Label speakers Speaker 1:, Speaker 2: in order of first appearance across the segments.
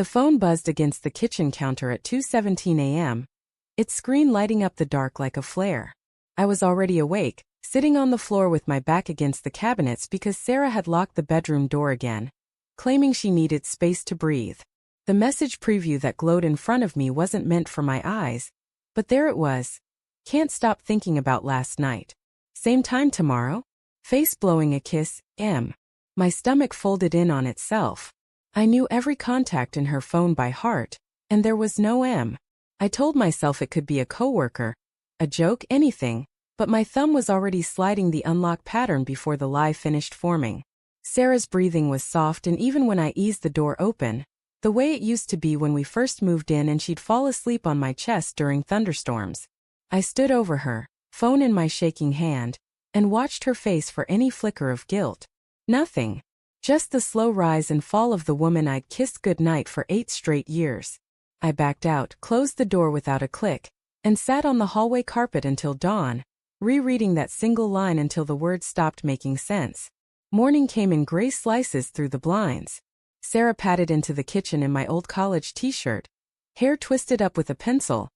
Speaker 1: The phone buzzed against the kitchen counter at 2:17 a.m., its screen lighting up the dark like a flare. I was already awake, sitting on the floor with my back against the cabinets because Sarah had locked the bedroom door again, claiming she needed space to breathe. The message preview that glowed in front of me wasn't meant for my eyes, but there it was. Can't stop thinking about last night. Same time tomorrow? Face blowing a kiss, M. My stomach folded in on itself. I knew every contact in her phone by heart, and there was no M. I told myself it could be a coworker, a joke, anything, but my thumb was already sliding the unlock pattern before the lie finished forming. Sarah's breathing was soft, and even when I eased the door open, the way it used to be when we first moved in and she'd fall asleep on my chest during thunderstorms. I stood over her, phone in my shaking hand, and watched her face for any flicker of guilt. Nothing. Just the slow rise and fall of the woman I'd kissed goodnight for 8 straight years. I backed out, closed the door without a click, and sat on the hallway carpet until dawn, rereading that single line until the words stopped making sense. Morning came in gray slices through the blinds. Sarah padded into the kitchen in my old college t-shirt, hair twisted up with a pencil,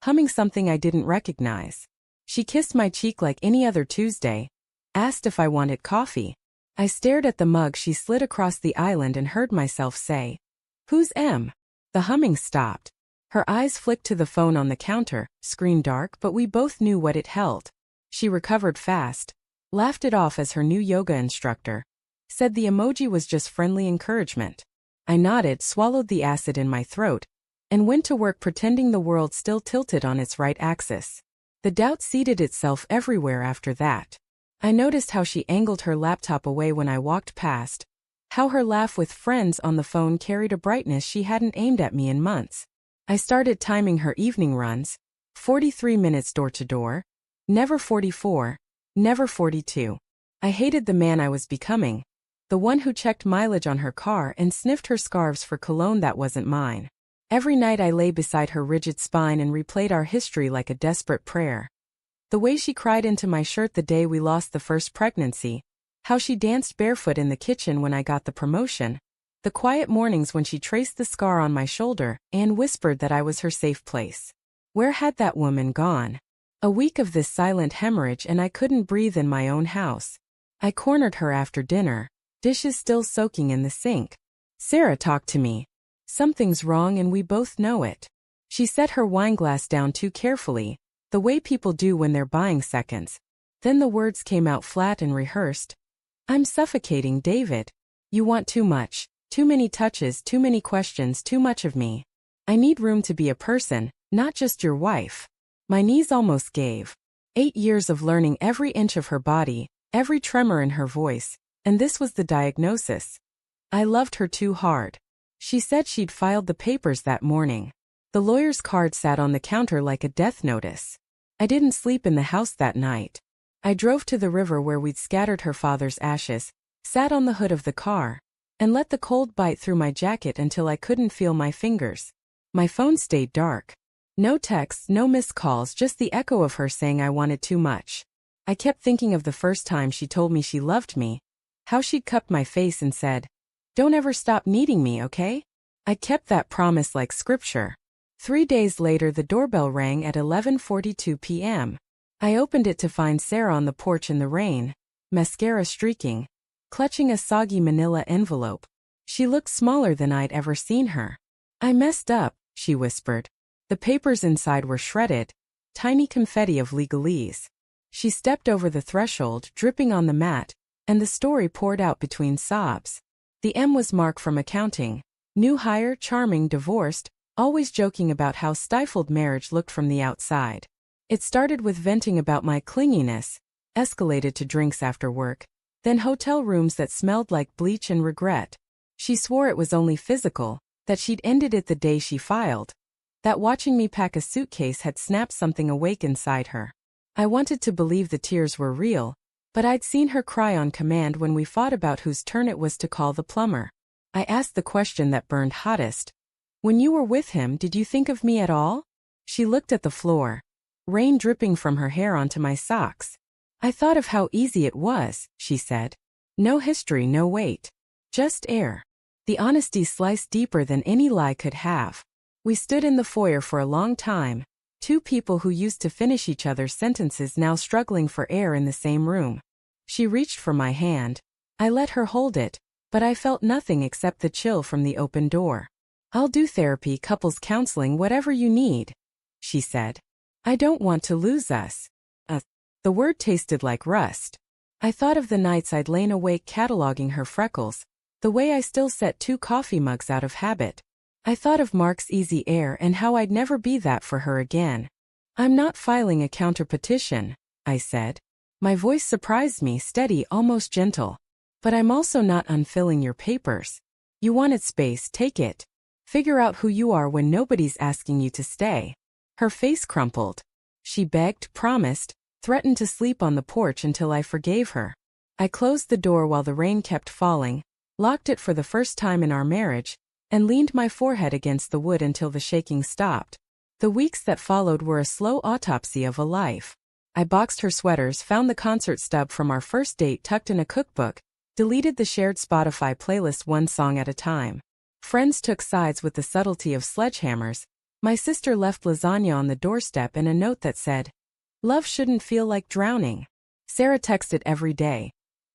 Speaker 1: humming something I didn't recognize. She kissed my cheek like any other Tuesday, asked if I wanted coffee. I stared at the mug she slid across the island and heard myself say, "Who's M?" The humming stopped. Her eyes flicked to the phone on the counter, screen dark, but we both knew what it held. She recovered fast, laughed it off as her new yoga instructor, said the emoji was just friendly encouragement. I nodded, swallowed the acid in my throat, and went to work pretending the world still tilted on its right axis. The doubt seeded itself everywhere after that. I noticed how she angled her laptop away when I walked past, how her laugh with friends on the phone carried a brightness she hadn't aimed at me in months. I started timing her evening runs, 43 minutes door to door, never 44, never 42. I hated the man I was becoming, the one who checked mileage on her car and sniffed her scarves for cologne that wasn't mine. Every night I lay beside her rigid spine and replayed our history like a desperate prayer. The way she cried into my shirt the day we lost the first pregnancy, how she danced barefoot in the kitchen when I got the promotion, the quiet mornings when she traced the scar on my shoulder and whispered that I was her safe place. Where had that woman gone? A week of this silent hemorrhage and I couldn't breathe in my own house. I cornered her after dinner, dishes still soaking in the sink. "Sarah, talk to me. Something's wrong and we both know it." She set her wineglass down too carefully, the way people do when they're buying seconds. Then the words came out flat and rehearsed. "I'm suffocating, David. You want too much, too many touches, too many questions, too much of me. I need room to be a person, not just your wife." My knees almost gave. 8 years of learning every inch of her body, every tremor in her voice, and this was the diagnosis. I loved her too hard. She said she'd filed the papers that morning. The lawyer's card sat on the counter like a death notice. I didn't sleep in the house that night. I drove to the river where we'd scattered her father's ashes, sat on the hood of the car, and let the cold bite through my jacket until I couldn't feel my fingers. My phone stayed dark. No texts, no missed calls, just the echo of her saying I wanted too much. I kept thinking of the first time she told me she loved me, how she'd cupped my face and said, "Don't ever stop needing me, okay?" I kept that promise like scripture. 3 days later the doorbell rang at 11:42 p.m. I opened it to find Sarah on the porch in the rain, mascara streaking, clutching a soggy manila envelope. She looked smaller than I'd ever seen her. "I messed up," she whispered. The papers inside were shredded, tiny confetti of legalese. She stepped over the threshold, dripping on the mat, and the story poured out between sobs. The M was Mark from accounting, new hire, charming, divorced, always joking about how stifled marriage looked from the outside. It started with venting about my clinginess, escalated to drinks after work, then hotel rooms that smelled like bleach and regret. She swore it was only physical, that she'd ended it the day she filed, that watching me pack a suitcase had snapped something awake inside her. I wanted to believe the tears were real, but I'd seen her cry on command when we fought about whose turn it was to call the plumber. I asked the question that burned hottest. "When you were with him, did you think of me at all?" She looked at the floor, rain dripping from her hair onto my socks. "I thought of how easy it was," she said. "No history, no weight. Just air." The honesty sliced deeper than any lie could have. We stood in the foyer for a long time, two people who used to finish each other's sentences now struggling for air in the same room. She reached for my hand. I let her hold it, but I felt nothing except the chill from the open door. "I'll do therapy, couples counseling, whatever you need," she said. "I don't want to lose us." The word tasted like rust. I thought of the nights I'd lain awake cataloging her freckles, the way I still set 2 coffee mugs out of habit. I thought of Mark's easy air and how I'd never be that for her again. "I'm not filing a counter-petition," I said. My voice surprised me, steady, almost gentle. "But I'm also not unfilling your papers. You wanted space, take it. Figure out who you are when nobody's asking you to stay." Her face crumpled. She begged, promised, threatened to sleep on the porch until I forgave her. I closed the door while the rain kept falling, locked it for the first time in our marriage, and leaned my forehead against the wood until the shaking stopped. The weeks that followed were a slow autopsy of a life. I boxed her sweaters, found the concert stub from our first date tucked in a cookbook, deleted the shared Spotify playlist one song at a time. Friends took sides with the subtlety of sledgehammers. My sister left lasagna on the doorstep and a note that said, "Love shouldn't feel like drowning." Sarah texted every day.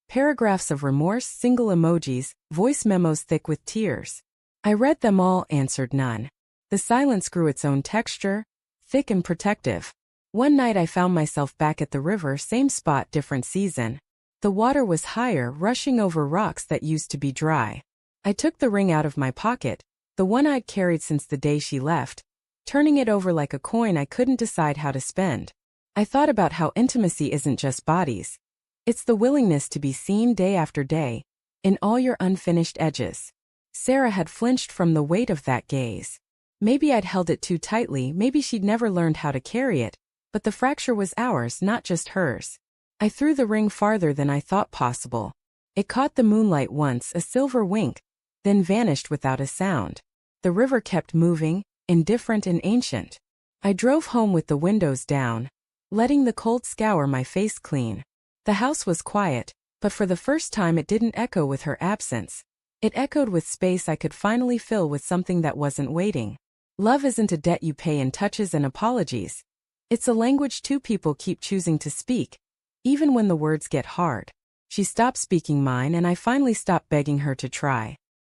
Speaker 1: Paragraphs of remorse, single emojis, voice memos thick with tears. I read them all, answered none. The silence grew its own texture, thick and protective. One night I found myself back at the river, same spot, different season. The water was higher, rushing over rocks that used to be dry. I took the ring out of my pocket, the one I'd carried since the day she left, turning it over like a coin I couldn't decide how to spend. I thought about how intimacy isn't just bodies. It's the willingness to be seen day after day, in all your unfinished edges. Sarah had flinched from the weight of that gaze. Maybe I'd held it too tightly, maybe she'd never learned how to carry it, but the fracture was ours, not just hers. I threw the ring farther than I thought possible. It caught the moonlight once, a silver wink, then vanished without a sound. The river kept moving, indifferent and ancient. I drove home with the windows down, letting the cold scour my face clean. The house was quiet, but for the first time it didn't echo with her absence. It echoed with space I could finally fill with something that wasn't waiting. Love isn't a debt you pay in touches and apologies. It's a language two people keep choosing to speak, even when the words get hard. She stopped speaking mine and I finally stopped begging her to try.